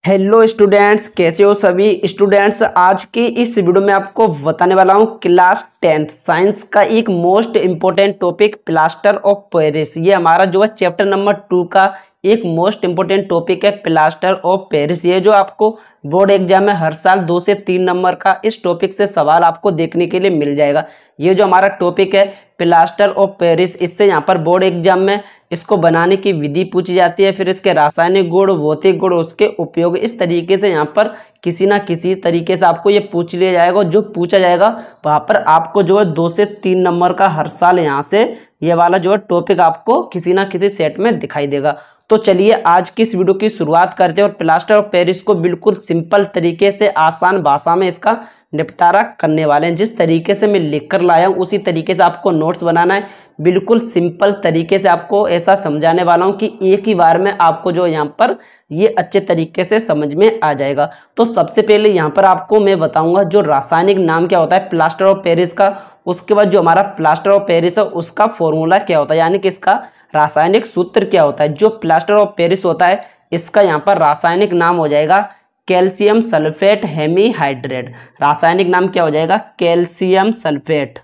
Hello students, कैसे हो सभी स्टूडेंट्स। आज की इस वीडियो में आपको बताने वाला हूँ क्लास 10th साइंस का एक most important topic plaster of Paris. ये हमारा जो है चैप्टर नंबर 2 का एक मोस्ट इम्पोर्टेंट टॉपिक है प्लास्टर ऑफ पेरिस। ये जो आपको बोर्ड एग्जाम में हर साल 2 से 3 नंबर का इस टॉपिक से सवाल आपको देखने के लिए मिल जाएगा। ये जो हमारा टॉपिक है प्लास्टर ऑफ पेरिस, इससे यहाँ पर बोर्ड एग्जाम में इसको बनाने की विधि पूछी जाती है, फिर इसके रासायनिक गुण, भौतिक गुण, उसके उपयोग, इस तरीके से यहाँ पर किसी ना किसी तरीके से आपको ये पूछ लिया जाएगा। जो पूछा जाएगा वहाँ पर आपको जो है 2 से 3 नंबर का हर साल यहाँ से ये वाला जो है टॉपिक आपको किसी ना किसी सेट में दिखाई देगा। तो चलिए आज की इस वीडियो की शुरुआत करते हैं और प्लास्टर ऑफ पेरिस को बिल्कुल सिंपल तरीके से आसान भाषा में इसका निपटारा करने वाले हैं। जिस तरीके से मैं लिख कर लाया हूँ उसी तरीके से आपको नोट्स बनाना है। बिल्कुल सिंपल तरीके से आपको ऐसा समझाने वाला हूँ कि एक ही बार में आपको जो यहाँ पर ये अच्छे तरीके से समझ में आ जाएगा। तो सबसे पहले यहाँ पर आपको मैं बताऊंगा जो रासायनिक नाम क्या होता है प्लास्टर ऑफ पेरिस का। उसके बाद जो हमारा प्लास्टर ऑफ पेरिस है उसका फॉर्मूला क्या होता है, यानी कि इसका रासायनिक सूत्र क्या होता है। जो प्लास्टर ऑफ पेरिस होता है इसका यहाँ पर रासायनिक नाम हो जाएगा कैल्शियम सल्फेट हेमीहाइड्रेट। रासायनिक नाम क्या हो जाएगा कैल्शियम सल्फेट,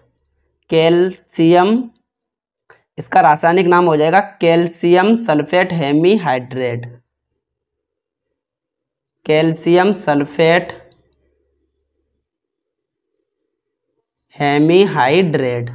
इसका रासायनिक नाम हो जाएगा calcium sulphate hemihydrate, calcium sulphate hemihydrate,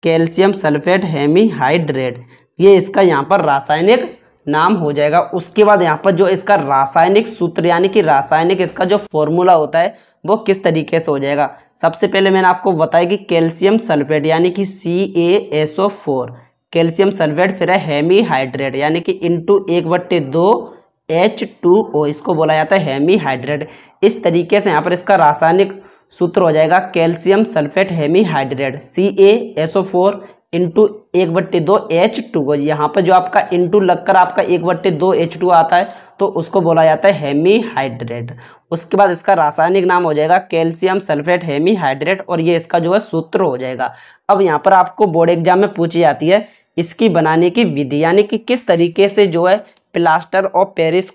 calcium sulphate hemihydrate, ये इसका यहाँ पर रासायनिक नाम हो जाएगा। उसके बाद यहाँ पर जो इसका रासायनिक सूत्र यानी कि रासायनिक इसका जो फॉर्मूला होता है वो किस तरीके से हो जाएगा। सबसे पहले मैंने आपको बताया कि कैल्शियम सल्फेट यानी कि CaSO4, कैल्शियम सल्फेट, फिर है हेमीहाइड्रेट यानी कि इंटू 1/2 H2O, इसको बोला जाता है हेमीहाइड्रेट। इस तरीके से यहाँ पर इसका रासायनिक सूत्र हो जाएगा calcium sulphate hemihydrate CaSO4 into 1/2 H2O। यहाँ पर जो आपका इंटू लगकर आपका 1/2 H2O आता है तो उसको बोला जाता है हेमीहाइड्रेट। उसके बाद इसका रासायनिक नाम हो जाएगा कैल्शियम सल्फेट हेमीहाइड्रेट और ये इसका जो है सूत्र हो जाएगा। अब यहाँ पर आपको बोर्ड एग्जाम में पूछी जाती है इसकी बनाने की विधि, यानी कि किस तरीके से जो है प्लास्टर ऑफ पेरिस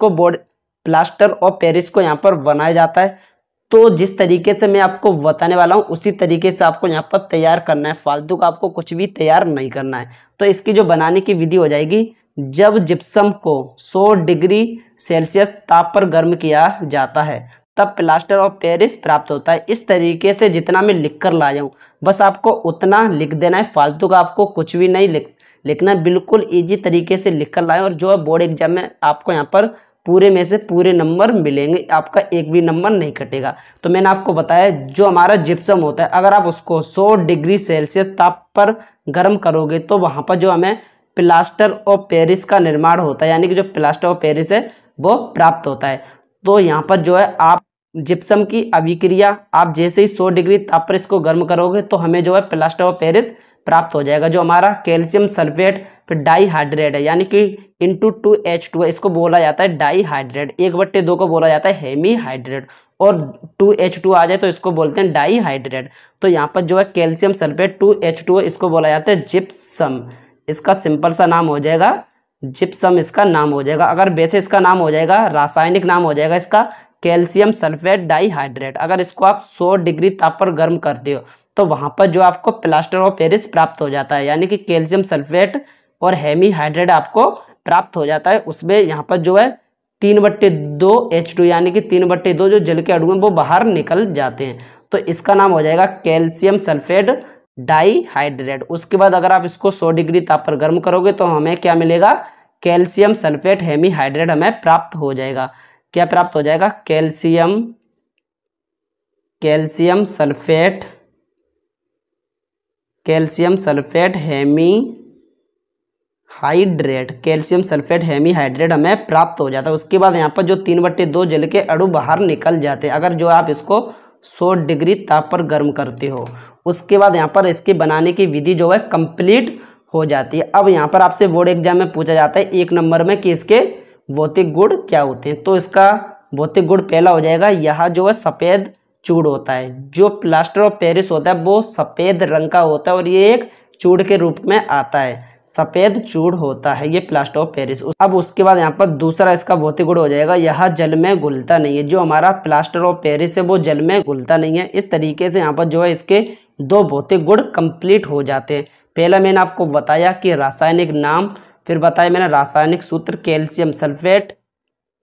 को यहाँ पर बनाया जाता है। तो जिस तरीके से मैं आपको बताने वाला हूँ उसी तरीके से आपको यहाँ पर तैयार करना है, फालतू का आपको कुछ भी तैयार नहीं करना है। तो इसकी जो बनाने की विधि हो जाएगी, जब जिप्सम को 100 डिग्री सेल्सियस ताप पर गर्म किया जाता है तब प्लास्टर ऑफ पेरिस प्राप्त होता है। इस तरीके से जितना मैं लिख कर लाया हूँ बस आपको उतना लिख देना है, फालतू का आपको कुछ भी नहीं लिखना है। बिल्कुल ईजी तरीके से लिख कर लाएं और जो है बोर्ड एग्जाम में आपको यहाँ पर पूरे में से पूरे नंबर मिलेंगे, आपका एक भी नंबर नहीं कटेगा। तो मैंने आपको बताया जो हमारा जिप्सम होता है अगर आप उसको 100 डिग्री सेल्सियस ताप पर गर्म करोगे तो वहाँ पर जो हमें प्लास्टर ऑफ पेरिस का निर्माण होता है, यानी कि जो प्लास्टर ऑफ पेरिस है वो प्राप्त होता है। तो यहाँ पर जो है आप जिप्सम की अभिक्रिया आप जैसे ही 100 डिग्री ताप पर इसको गर्म करोगे तो हमें जो है प्लास्टर ऑफ पेरिस प्राप्त हो जाएगा। जो हमारा कैल्शियम सल्फेट फिर डाईहाइड्रेट है यानी कि इंटू 2H2, इसको बोला जाता है डाईहाइड्रेट। 1/2 को बोला जाता है हेमीहाइड्रेट और 2H2 आ जाए तो इसको बोलते हैं डाईहाइड्रेट। तो यहाँ पर जो है कैल्शियम सल्फेट 2H2, इसको बोला जाता है जिप्सम। इसका सिंपल सा नाम हो जाएगा जिप्सम, इसका नाम हो जाएगा। अगर वैसे इसका नाम हो जाएगा, रासायनिक नाम हो जाएगा इसका कैल्शियम सल्फेट डाईहाइड्रेट। अगर इसको आप 100 डिग्री ताप पर गर्म करते हो तो वहाँ पर जो आपको प्लास्टर ऑफ पेरिस प्राप्त हो जाता है, यानी कि कैल्शियम सल्फेट और हेमीहाइड्रेट आपको प्राप्त हो जाता है। उसमें यहाँ पर जो है 3/2 H2 यानी कि 3/2 जो जल के अणु हैं वो बाहर निकल जाते हैं। तो इसका नाम हो जाएगा कैल्शियम सल्फेट डाईहाइड्रेट। उसके बाद अगर आप इसको 100 डिग्री ताप पर गर्म करोगे तो हमें क्या मिलेगा कैल्शियम सल्फेट हेमीहाइड्रेट हमें प्राप्त हो जाएगा। क्या प्राप्त हो जाएगा कैल्शियम सल्फेट हेमीहाइड्रेट हमें प्राप्त हो जाता है। उसके बाद यहाँ पर जो 3/2 जल के अणु बाहर निकल जाते हैं अगर जो आप इसको 100 डिग्री ताप पर गर्म करते हो। उसके बाद यहाँ पर इसके बनाने की विधि जो है कंप्लीट हो जाती है। अब यहाँ पर आपसे बोर्ड एग्जाम में पूछा जाता है 1 नंबर में कि इसके भौतिक गुण क्या होते हैं। तो इसका भौतिक गुण पहला हो जाएगा, यह जो है सफ़ेद चूड़ होता है। जो प्लास्टर ऑफ पेरिस होता है वो सफ़ेद रंग का होता है और ये एक चूड़ के रूप में आता है, सफ़ेद चूड़ होता है ये प्लास्टर ऑफ पेरिस। अब उसके बाद यहाँ पर दूसरा इसका भौतिक गुण हो जाएगा, यह जल में घुलता नहीं है। जो हमारा प्लास्टर ऑफ पेरिस है वो जल में घुलता नहीं है। इस तरीके से यहाँ पर जो है इसके दो भौतिक गुण कंप्लीट हो जाते हैं। पहला मैंने आपको बताया कि रासायनिक नाम, फिर बताया मैंने रासायनिक सूत्र कैल्शियम सल्फेट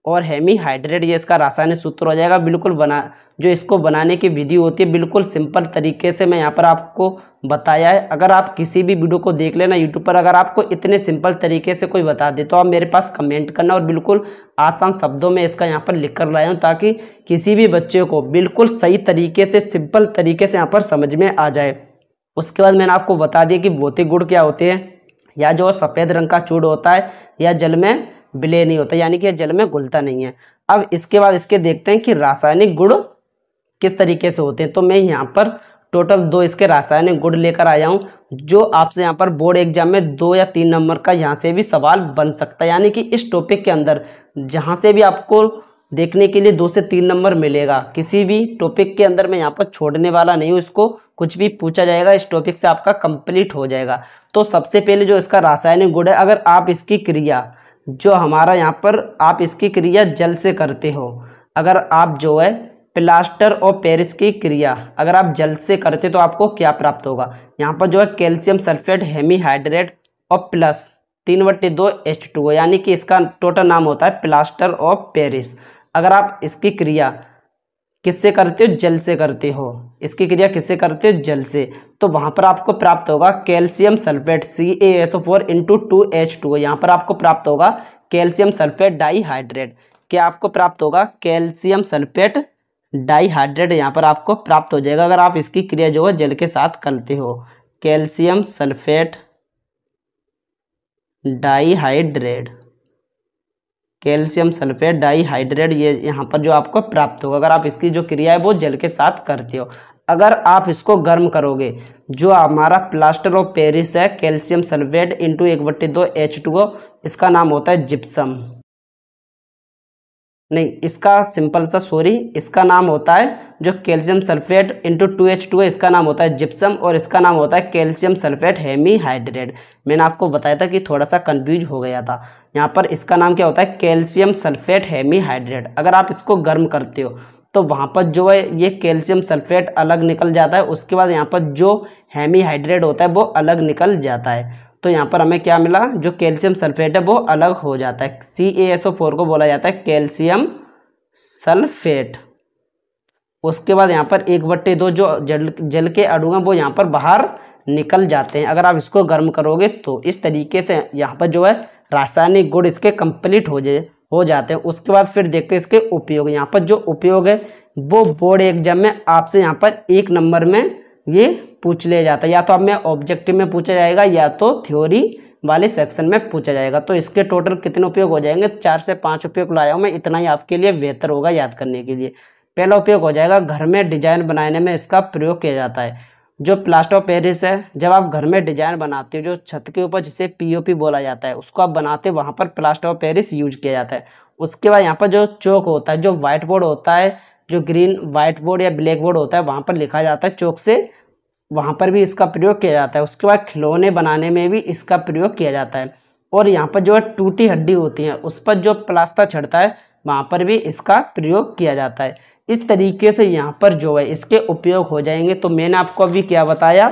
और हेमीहाइड्रेट, ये इसका रासायनिक सूत्र हो जाएगा। बिल्कुल जो इसको बनाने की विधि होती है बिल्कुल सिंपल तरीके से मैं यहाँ पर आपको बताया है। अगर आप किसी भी वीडियो को देख लेना यूट्यूब पर, अगर आपको इतने सिंपल तरीके से कोई बता दे तो आप मेरे पास कमेंट करना और बिल्कुल आसान शब्दों में इसका यहाँ पर लिख कर लाया हूँ, ताकि किसी भी बच्चे को बिल्कुल सही तरीके से सिंपल तरीके से यहाँ पर समझ में आ जाए। उसके बाद मैंने आपको बता दिया कि भौतिक गुण क्या होते हैं। या जो सफ़ेद रंग का चूड़ होता है या जल में विलय नहीं होता, यानी कि जल में घुलता नहीं है। अब इसके बाद इसके देखते हैं कि रासायनिक गुण किस तरीके से होते हैं। तो मैं यहाँ पर टोटल 2 इसके रासायनिक गुण लेकर आया हूँ, जो आपसे यहाँ पर बोर्ड एग्जाम में 2 या 3 नंबर का यहाँ से भी सवाल बन सकता है। यानी कि इस टॉपिक के अंदर जहाँ से भी आपको देखने के लिए 2 से 3 नंबर मिलेगा, किसी भी टॉपिक के अंदर मैं यहाँ पर छोड़ने वाला नहीं हूँ। इसको कुछ भी पूछा जाएगा इस टॉपिक से आपका कंप्लीट हो जाएगा। तो सबसे पहले जो इसका रासायनिक गुण है, अगर आप इसकी क्रिया जो हमारा यहाँ पर आप इसकी क्रिया जल से करते हो, अगर आप जो है प्लास्टर ऑफ पेरिस की क्रिया अगर आप जल से करते तो आपको क्या प्राप्त होगा। यहाँ पर जो है कैल्शियम सल्फेट हेमीहाइड्रेट और प्लस 3/2 H2O, यानी कि इसका टोटल नाम होता है प्लास्टर ऑफ पेरिस। अगर आप इसकी क्रिया किससे करते हो, जल से करते हो, इसकी क्रिया किससे करते हो, जल से, तो वहाँ पर आपको प्राप्त होगा कैल्शियम सल्फेट CaSO4 × 2H2O। यहाँ पर आपको प्राप्त होगा कैल्शियम सल्फेट डाईहाइड्रेट। क्या आपको प्राप्त होगा, कैल्शियम सल्फेट डाईहाइड्रेट यहाँ पर आपको प्राप्त हो जाएगा अगर आप इसकी क्रिया जो है जल के साथ करते हो। Calcium sulphate dihydrate, calcium sulphate dihydrate, ये यहाँ पर जो आपको प्राप्त होगा अगर आप इसकी जो क्रिया है वो जल के साथ करते हो। अगर आप इसको गर्म करोगे, जो हमारा प्लास्टर ऑफ पेरिस है कैल्शियम सल्फेट × 1/2 H2O, इसका नाम होता है जिप्सम, नहीं इसका सिंपल सा इसका नाम होता है जो कैल्शियम सल्फेट × 2H2O, इसका नाम होता है जिप्सम और इसका नाम होता है कैल्शियम सल्फेट हेमीहाइड्रेट। मैंने आपको बताया था कि थोड़ा सा कंफ्यूज हो गया था। यहाँ पर इसका नाम क्या होता है, कैल्शियम सल्फेट हेमीहाइड्रेट। अगर आप इसको गर्म करते हो तो वहाँ पर जो है ये कैल्शियम सल्फेट अलग निकल जाता है, उसके बाद यहाँ पर जो हेमीहाइड्रेट होता है वो अलग निकल जाता है। तो यहाँ पर हमें क्या मिला, जो कैल्शियम सल्फेट है वो अलग हो जाता है। CaSO4 को बोला जाता है कैल्शियम सल्फेट। उसके बाद यहाँ पर 1/2 जो जल के अणु हैं वो यहाँ पर बाहर निकल जाते हैं अगर आप इसको गर्म करोगे तो। इस तरीके से यहाँ पर जो है रासायनिक गुण इसके कंप्लीट हो जाते हैं। उसके बाद फिर देखते हैं इसके उपयोग। यहाँ पर जो उपयोग है वो बोर्ड एग्जाम में आपसे यहाँ पर 1 नंबर में ये पूछ लिया जाता है, या तो आप में ऑब्जेक्टिव में पूछा जाएगा या तो थ्योरी वाले सेक्शन में पूछा जाएगा। तो इसके टोटल कितने उपयोग हो जाएंगे, 4 से 5 उपयोग लाया हूँ मैं, इतना ही आपके लिए बेहतर होगा याद करने के लिए। पहला उपयोग हो जाएगा, घर में डिजाइन बनाने में इसका प्रयोग किया जाता है। जो प्लास्टर ऑफ पेरिस है, जब आप घर में डिजाइन बनाते हो, जो छत के ऊपर जिसे POP बोला जाता है, उसको आप बनाते हो, वहाँ पर प्लास्टर ऑफ पेरिस यूज किया जाता है। उसके बाद यहाँ पर जो चौक होता है, जो व्हाइट बोर्ड होता है, जो ग्रीन व्हाइट बोर्ड या ब्लैक बोर्ड होता है, वहाँ पर लिखा जाता है चौक से, वहाँ पर भी इसका प्रयोग किया जाता है। उसके बाद खिलौने बनाने में भी इसका प्रयोग किया जाता है। और यहाँ पर जो है टूटी हड्डी होती है उस पर जो प्लास्टर चढ़ता है वहाँ पर भी इसका प्रयोग किया जाता है। इस तरीके से यहाँ पर जो है इसके उपयोग हो जाएंगे। तो मैंने आपको अभी क्या बताया,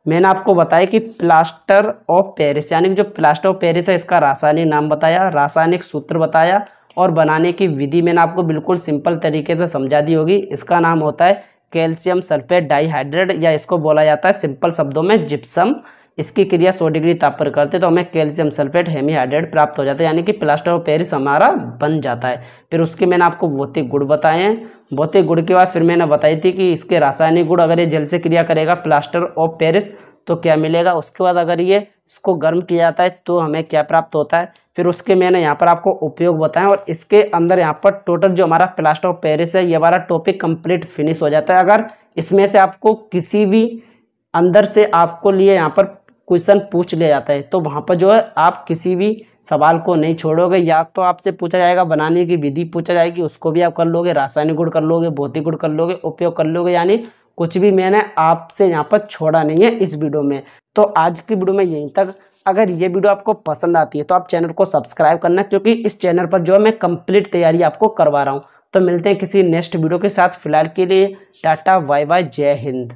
मैंने आपको बताया कि प्लास्टर ऑफ पेरिस, यानी कि जो प्लास्टर ऑफ पेरिस है इसका रासायनिक नाम बताया, रासायनिक सूत्र बताया और बनाने की विधि मैंने आपको बिल्कुल सिंपल तरीके से समझा दी होगी। इसका नाम होता है कैल्शियम सल्फेट डाईहाइड्रेट, या इसको बोला जाता है सिंपल शब्दों में जिप्सम। इसकी क्रिया 100 डिग्री ताप पर करते तो हमें कैल्शियम सल्फेट हेमीहाइड्रेट प्राप्त हो जाता है, यानी कि प्लास्टर ऑफ पेरिस हमारा बन जाता है। फिर उसके मैंने आपको भौतिक गुण बताए हैं। भौतिक गुण के बाद फिर मैंने बताई थी कि इसके रासायनिक गुण, अगर ये जल से क्रिया करेगा प्लास्टर ऑफ पेरिस तो क्या मिलेगा। उसके बाद अगर ये इसको गर्म किया जाता है तो हमें क्या प्राप्त होता है। फिर उसके मैंने यहाँ पर आपको उपयोग बताएं और इसके अंदर यहाँ पर टोटल जो हमारा प्लास्टर ऑफ पेरिस है ये हमारा टॉपिक कंप्लीट फिनिश हो जाता है। अगर इसमें से आपको किसी भी अंदर से आपको लिए यहाँ पर क्वेश्चन पूछ लिया जाता है तो वहाँ पर जो है आप किसी भी सवाल को नहीं छोड़ोगे। या तो आपसे पूछा जाएगा बनाने की विधि पूछा जाएगी, उसको भी आप कर लोगे, रासायनिक गुण कर लोगे, भौतिक गुण कर लोगे, उपयोग कर लोगे, यानी कुछ भी मैंने आपसे यहाँ पर छोड़ा नहीं है इस वीडियो में। तो आज की वीडियो में यहीं तक। अगर ये वीडियो आपको पसंद आती है तो आप चैनल को सब्सक्राइब करना, क्योंकि इस चैनल पर जो है मैं कंप्लीट तैयारी आपको करवा रहा हूँ। तो मिलते हैं किसी नेक्स्ट वीडियो के साथ। फिलहाल के लिए टाटा बाय बाय, जय हिंद।